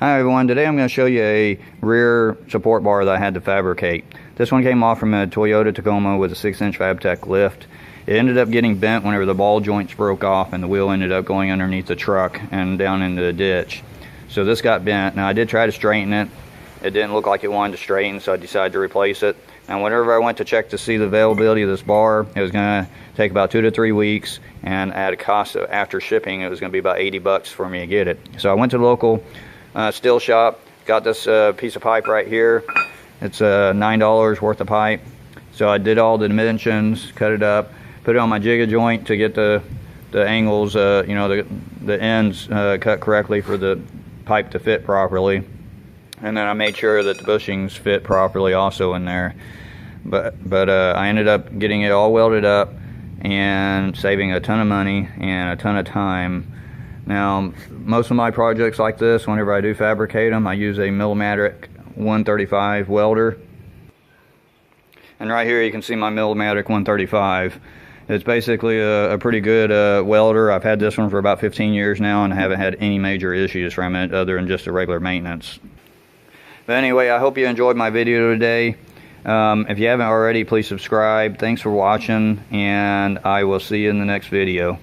Hi everyone, today I'm going to show you a rear support bar that I had to fabricate. This one came off from a Toyota Tacoma with a 6-inch FabTech lift. It ended up getting bent whenever the ball joints broke off and the wheel ended up going underneath the truck and down into the ditch. So this got bent. Now I did try to straighten it. It didn't look like it wanted to straighten, so I decided to replace it. And whenever I went to check to see the availability of this bar, it was going to take about 2 to 3 weeks, and at a cost of, after shipping, it was going to be about 80 bucks for me to get it. So I went to the local steel shop, got this piece of pipe right here. It's $9 worth of pipe. So I did all the dimensions, cut it up, put it on my jigger joint to get the angles, you know, the ends cut correctly for the pipe to fit properly. And then I made sure that the bushings fit properly also in there. But I ended up getting it all welded up and saving a ton of money and a ton of time. Now, most of my projects like this, whenever I do fabricate them, I use a Millimatic 135 welder. And right here you can see my Millimatic 135. It's basically a pretty good welder. I've had this one for about 15 years now and I haven't had any major issues from it other than just a regular maintenance. But anyway, I hope you enjoyed my video today. If you haven't already, please subscribe. Thanks for watching, and I will see you in the next video.